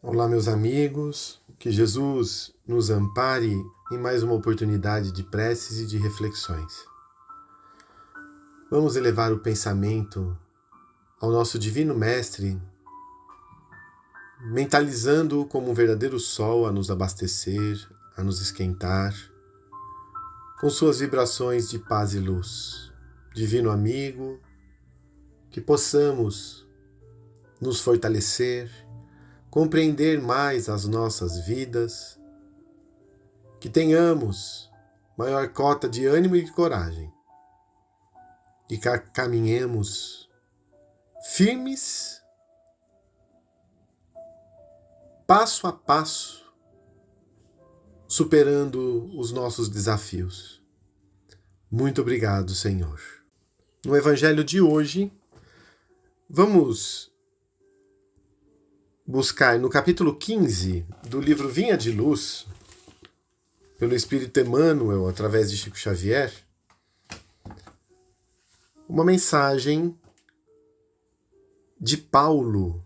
Olá, meus amigos, que Jesus nos ampare em mais uma oportunidade de preces e de reflexões. Vamos elevar o pensamento ao nosso Divino Mestre, mentalizando-o como um verdadeiro sol a nos abastecer, a nos esquentar, com suas vibrações de paz e luz. Divino amigo, que possamos nos fortalecer, compreender mais as nossas vidas, que tenhamos maior cota de ânimo e de coragem, e que caminhemos firmes, passo a passo, superando os nossos desafios. Muito obrigado, Senhor. No Evangelho de hoje, vamos buscar no capítulo 15 do livro Vinha de Luz, pelo Espírito Emmanuel, através de Chico Xavier, uma mensagem de Paulo,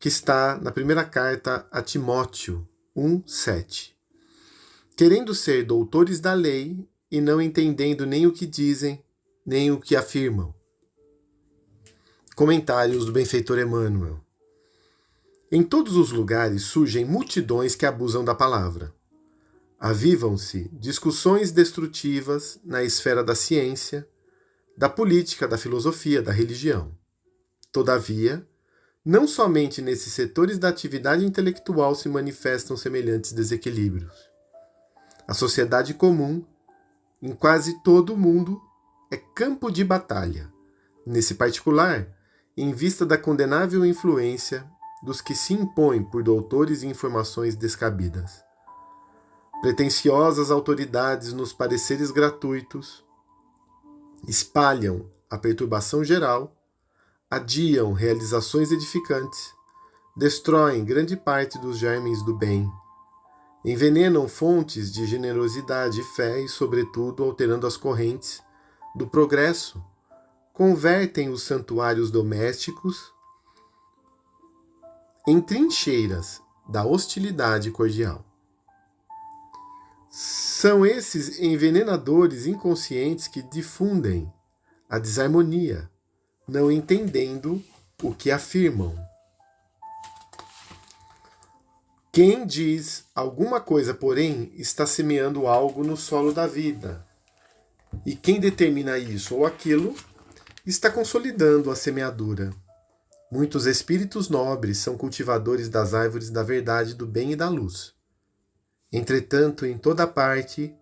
que está na primeira carta a Timóteo 1:7. Querendo ser doutores da lei e não entendendo nem o que dizem, nem o que afirmam. Comentários do benfeitor Emmanuel. Em todos os lugares surgem multidões que abusam da palavra. Avivam-se discussões destrutivas na esfera da ciência, da política, da filosofia, da religião. Todavia, não somente nesses setores da atividade intelectual se manifestam semelhantes desequilíbrios. A sociedade comum, em quase todo o mundo, é campo de batalha. Nesse particular, em vista da condenável influência dos que se impõem por doutores e informações descabidas. Pretensiosas autoridades nos pareceres gratuitos espalham a perturbação geral, adiam realizações edificantes, destroem grande parte dos germes do bem, envenenam fontes de generosidade e fé e, sobretudo, alterando as correntes do progresso, convertem os santuários domésticos em trincheiras da hostilidade cordial. São esses envenenadores inconscientes que difundem a desarmonia, não entendendo o que afirmam. Quem diz alguma coisa, porém, está semeando algo no solo da vida. E quem determina isso ou aquilo está consolidando a semeadura. Muitos espíritos nobres são cultivadores das árvores da verdade, do bem e da luz. Entretanto, em toda parte,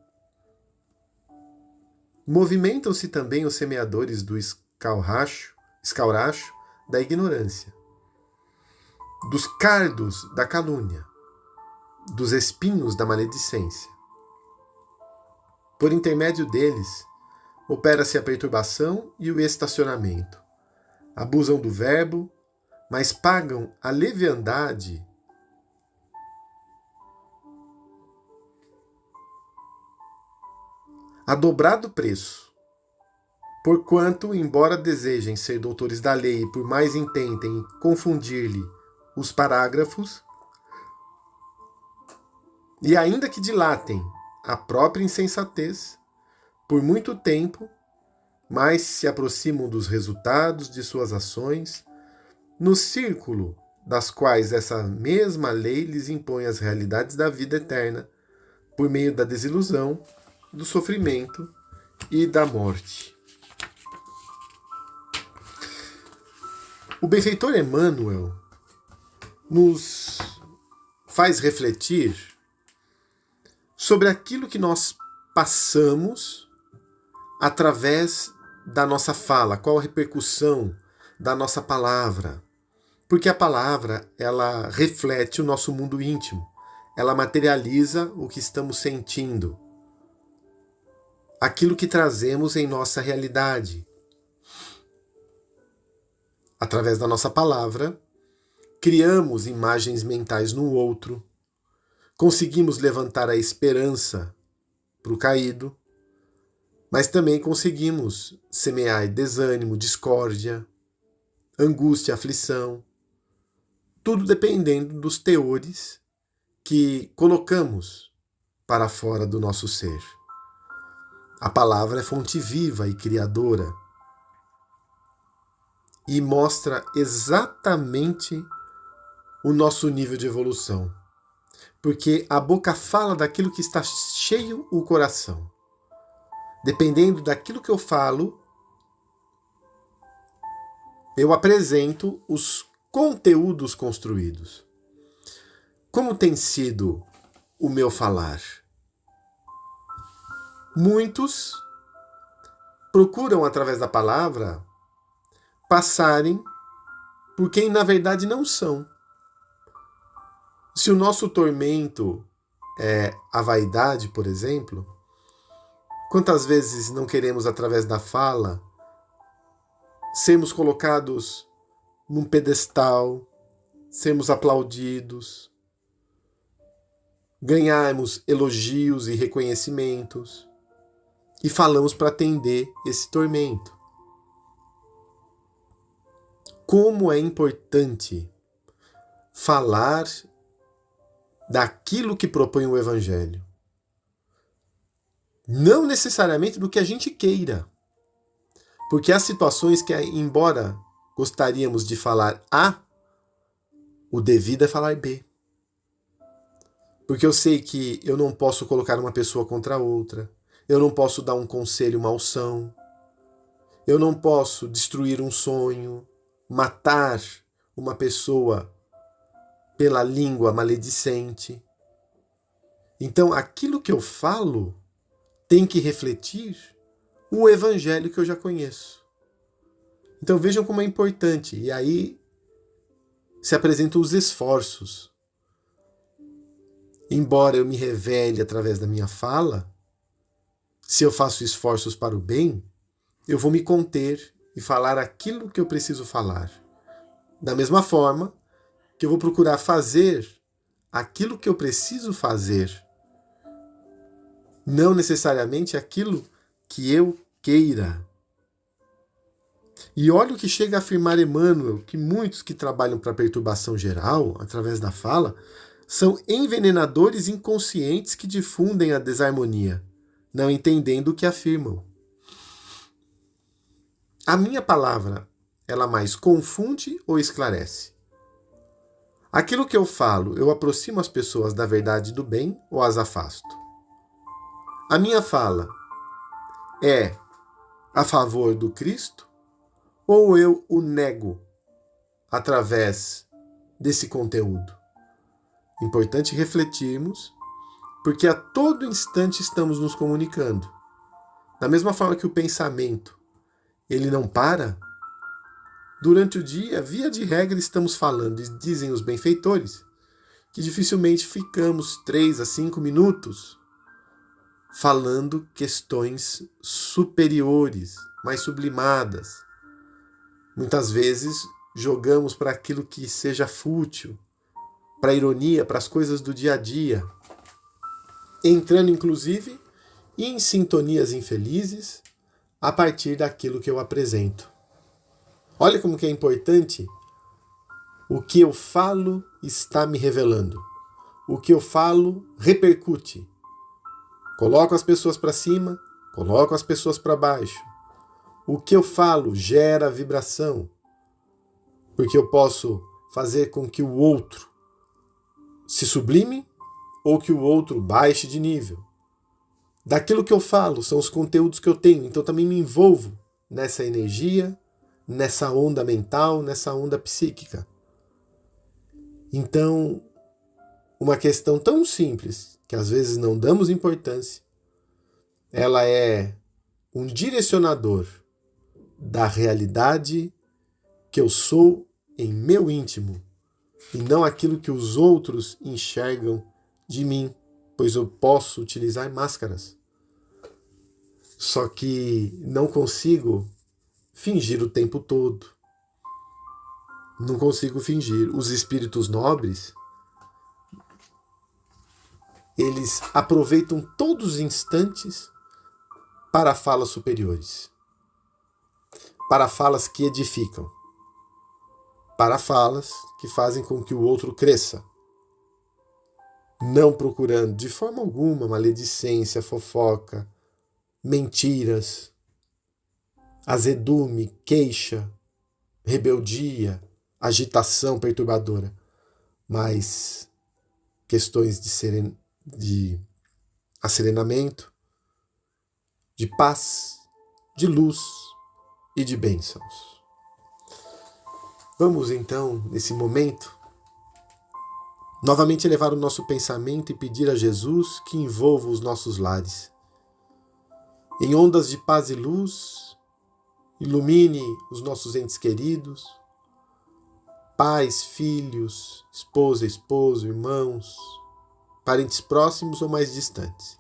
movimentam-se também os semeadores do escauracho da ignorância, dos cardos da calúnia, dos espinhos da maledicência. Por intermédio deles, opera-se a perturbação e o estacionamento. Abusam do verbo, mas pagam a leviandade a dobrado preço. Porquanto, embora desejem ser doutores da lei e por mais intentem confundir-lhe os parágrafos, e ainda que dilatem a própria insensatez, por muito tempo, mais se aproximam dos resultados de suas ações, no círculo das quais essa mesma lei lhes impõe as realidades da vida eterna, por meio da desilusão, do sofrimento e da morte. O benfeitor Emmanuel nos faz refletir sobre aquilo que nós passamos através da nossa fala, qual a repercussão da nossa palavra. Porque a palavra, ela reflete o nosso mundo íntimo, ela materializa o que estamos sentindo, aquilo que trazemos em nossa realidade. Através da nossa palavra, criamos imagens mentais no outro, conseguimos levantar a esperança para o caído, mas também conseguimos semear desânimo, discórdia, angústia, aflição. tudo dependendo dos teores que colocamos para fora do nosso ser. A palavra é fonte viva e criadora e mostra exatamente o nosso nível de evolução. Porque a boca fala daquilo que está cheio o coração. Dependendo daquilo que eu falo, eu apresento os conteúdos construídos. Como tem sido o meu falar? Muitos procuram, através da palavra, passarem por quem na verdade não são. Se o nosso tormento é a vaidade, por exemplo, quantas vezes não queremos, através da fala, sermos colocados num pedestal, sermos aplaudidos, ganharmos elogios e reconhecimentos, e falamos para atender esse tormento. Como é importante falar daquilo que propõe o Evangelho. Não necessariamente do que a gente queira. Porque há situações que, embora gostaríamos de falar A, o devido é falar B. Porque eu sei que eu não posso colocar uma pessoa contra a outra. Eu não posso dar um conselho malsão. Eu não posso destruir um sonho, matar uma pessoa pela língua maledicente. Então, aquilo que eu falo tem que refletir o evangelho que eu já conheço. Então, vejam como é importante. E aí se apresentam os esforços. Embora eu me revele através da minha fala, se eu faço esforços para o bem, eu vou me conter e falar aquilo que eu preciso falar. Da mesma forma que eu vou procurar fazer aquilo que eu preciso fazer, não necessariamente aquilo que eu queira. E olha o que chega a afirmar Emmanuel, que muitos que trabalham para perturbação geral, através da fala, são envenenadores inconscientes que difundem a desarmonia, não entendendo o que afirmam. A minha palavra, ela mais confunde ou esclarece? Aquilo que eu falo, eu aproximo as pessoas da verdade e do bem ou as afasto? A minha fala é a favor do Cristo ou eu o nego através desse conteúdo? Importante refletirmos, porque a todo instante estamos nos comunicando. Da mesma forma que o pensamento, ele não para, durante o dia, via de regra, estamos falando, e dizem os benfeitores, que dificilmente ficamos 3 a 5 minutos falando questões superiores, mais sublimadas. Muitas vezes jogamos para aquilo que seja fútil, para a ironia, para as coisas do dia a dia, entrando inclusive em sintonias infelizes a partir daquilo que eu apresento. Olha como que é importante. O que eu falo está me revelando. O que eu falo repercute. Coloco as pessoas para cima, coloco as pessoas para baixo. O que eu falo gera vibração. Porque eu posso fazer com que o outro se sublime ou que o outro baixe de nível. Daquilo que eu falo são os conteúdos que eu tenho. Então também me envolvo nessa energia, nessa onda mental, nessa onda psíquica. Então, uma questão tão simples, que às vezes não damos importância, ela é um direcionador da realidade que eu sou em meu íntimo, e não aquilo que os outros enxergam de mim, pois eu posso utilizar máscaras. Só que não consigo fingir o tempo todo. Não consigo fingir. Os espíritos nobres, eles aproveitam todos os instantes para falas superiores, para falas que edificam. para falas que fazem com que o outro cresça, não procurando de forma alguma maledicência, fofoca, mentiras, azedume, queixa, rebeldia, agitação perturbadora, mas questões de asserenamento, de paz, de luz e de bênçãos. Vamos então, nesse momento, novamente elevar o nosso pensamento e pedir a Jesus que envolva os nossos lares. Em ondas de paz e luz, ilumine os nossos entes queridos, pais, filhos, esposa, esposo, irmãos, parentes próximos ou mais distantes.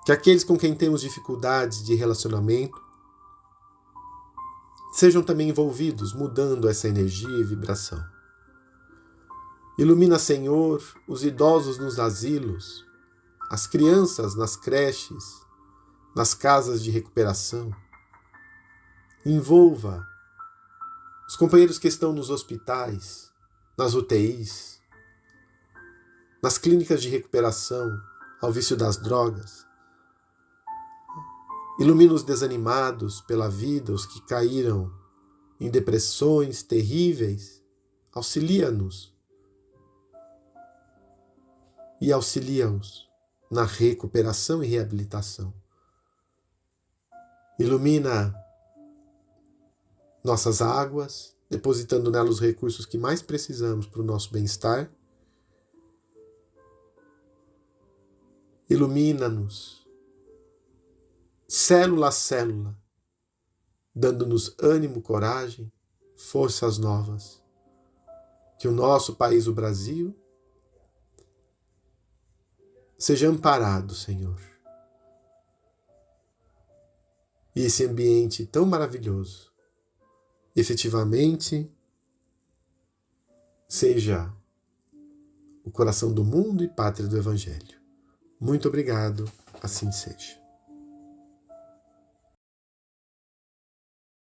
Que aqueles com quem temos dificuldades de relacionamento sejam também envolvidos, mudando essa energia e vibração. Ilumina, Senhor, os idosos nos asilos, as crianças nas creches, nas casas de recuperação. Envolva os companheiros que estão nos hospitais, nas UTIs, nas clínicas de recuperação ao vício das drogas. Ilumina os desanimados pela vida, os que caíram em depressões terríveis. Auxilia-nos e auxilia-os na recuperação e reabilitação. Ilumina nossas águas, depositando nelas os recursos que mais precisamos para o nosso bem-estar. Ilumina-nos célula a célula, dando-nos ânimo, coragem, forças novas. Que o nosso país, o Brasil, seja amparado, Senhor. E esse ambiente tão maravilhoso, efetivamente, seja o coração do mundo e pátria do Evangelho. Muito obrigado, assim seja.